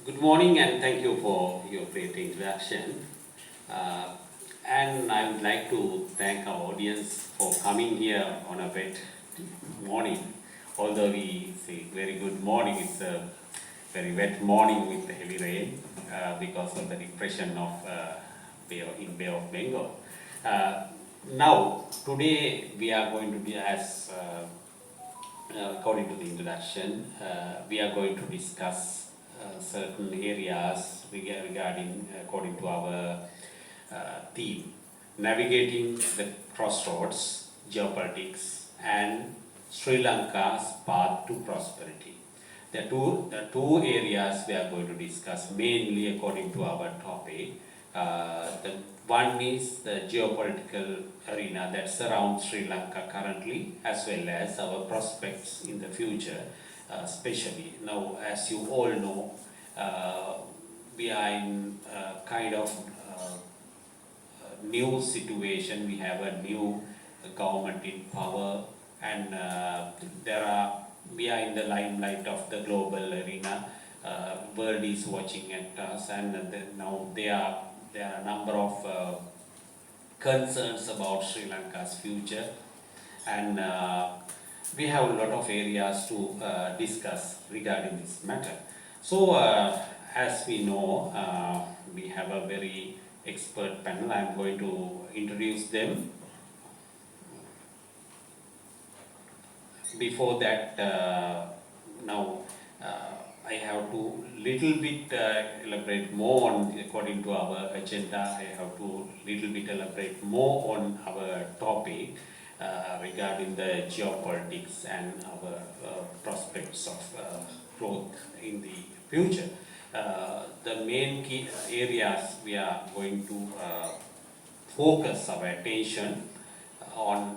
Good morning and thank you for your great introduction. Uh, and I would like to thank our audience for coming here on a wet morning. Although we say very good morning, it's a very wet morning with heavy rain because of the depression of Bay of Bengal. Uh, Now, today we are going to be according to the introduction, we are going to discuss certain areas regarding, according to our theme, navigating the crossroads, geopolitics, and Sri Lanka's path to prosperity. The two areas we are going to discuss mainly according to our topic. The one is the geopolitical arena that surrounds Sri Lanka currently, as well as our prospects in the future, especially. Now, as you all know, we are in kind of new situation. We have a new government in power, and we are in the limelight of the global arena. World is watching at us, and now there are a number of concerns about Sri Lanka's future, and we have a lot of areas to discuss regarding this matter. So, as we know, we have a very expert panel. I am going to introduce them. Before that, now I have to little bit elaborate more on, according to our agenda, I have to little bit elaborate more on our topic regarding the geopolitics and our prospects of growth in the future. The main key areas we are going to focus our attention on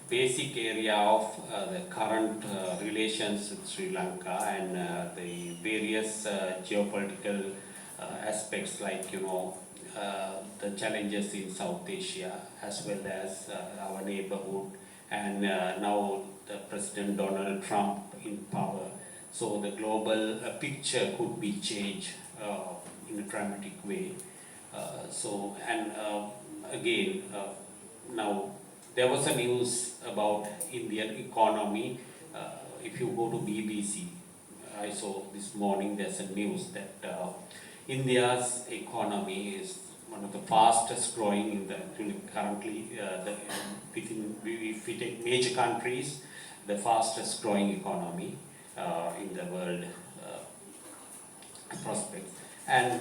basic area of the current relations with Sri Lanka and the various geopolitical aspects, like the challenges in South Asia, as well as our neighborhood, and now the President Donald Trump in power. So the global picture could be changed in a dramatic way. Again, now there was a news about Indian economy. If you go to BBC, I saw this morning there's a news that India's economy is one of the fastest growing in the currently if we take major countries, the fastest growing economy in the world prospects. And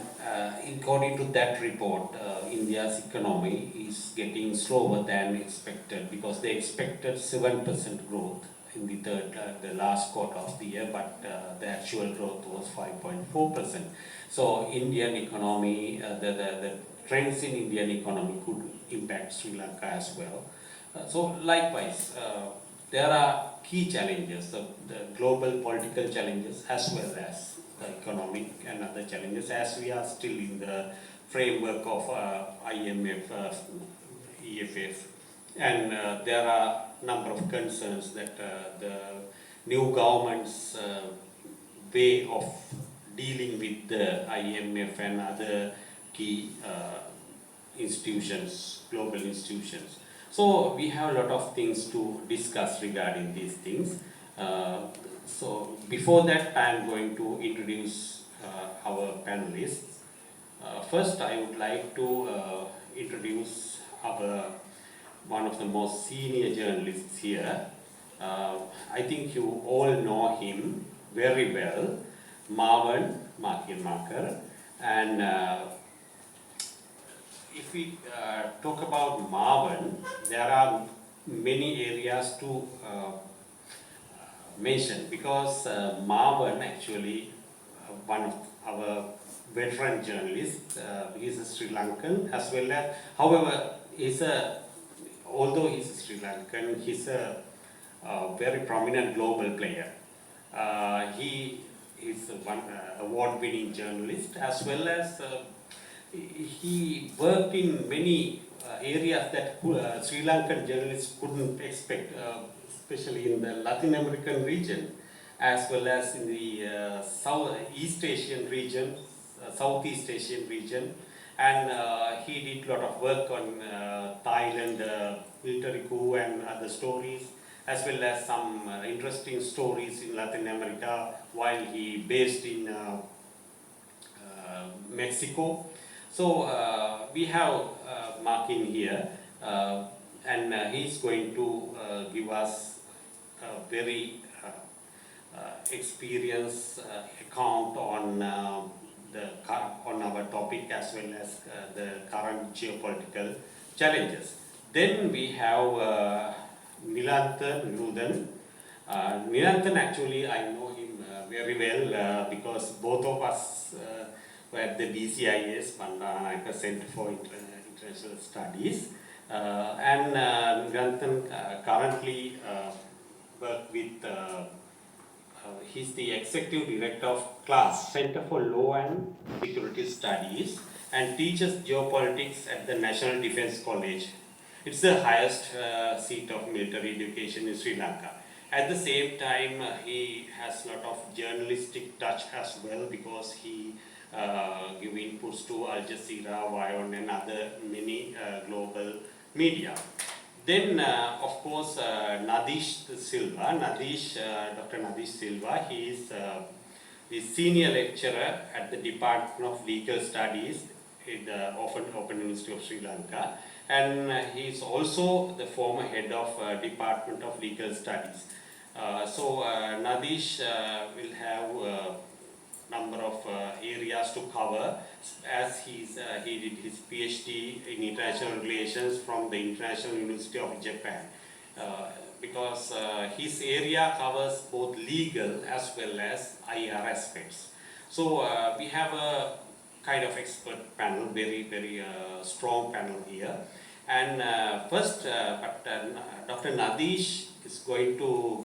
according to that report, India's economy is getting slower than expected, because they expected 7% growth in the last quarter of the year, but the actual growth was 5.4%. So Indian economy, the trends in Indian economy could impact Sri Lanka as well. So likewise, there are key challenges, the global political challenges, as well as the economic and other challenges, as we are still in the framework of IMF, EFF, and there are a number of concerns that the new government's way of dealing with the IMF and other key institutions, global institutions. So we have a lot of things to discuss regarding these things. So before that, I am going to introduce our panelists. First, I would like to introduce one of the most senior journalists here. I think you all know him very well, Marwan Makir. And if we talk about Marwan, there are many areas to mention, because Marwan actually one of our veteran journalists. He's a Sri Lankan as well as, however, although he's a Sri Lankan, he's a very prominent global player. He is one award-winning journalist, as well as he worked in many areas that Sri Lankan journalists couldn't expect, especially in the Latin American region. as well as in the Southeast Asian region, Southeast Asian region, and he did a lot of work on Thailand military coup and other stories, as well as some interesting stories in Latin America while he based in Mexico. So we have Mark in here, and he's going to give us a very experience account on on our topic as well as the current geopolitical challenges. Then we have Nilanthan. Nilanthan, actually I know him very well because both of us were at the BCIS, Bandanayaka Center for International Studies. And Nilanthan currently work with he's the executive director of CLASS, Center for Law and Security Studies, and teaches geopolitics at the National Defence College. It's the highest seat of military education in Sri Lanka. At the same time, he has a lot of journalistic touch as well because he give inputs to Al Jazeera, Vion, and other many global media. Then, of course, Nadish Silva, Dr. Nadish Silva, he is the senior lecturer at the Department of Legal Studies in the Open University of Sri Lanka, and he is also the former head of Department of Legal Studies. So Nadish will have number of areas to cover as he did his PhD in international relations from the International University of Japan, because his area covers both legal as well as IR aspects. So we have a kind of expert panel, very strong panel here. And first, Dr. Nadish is going to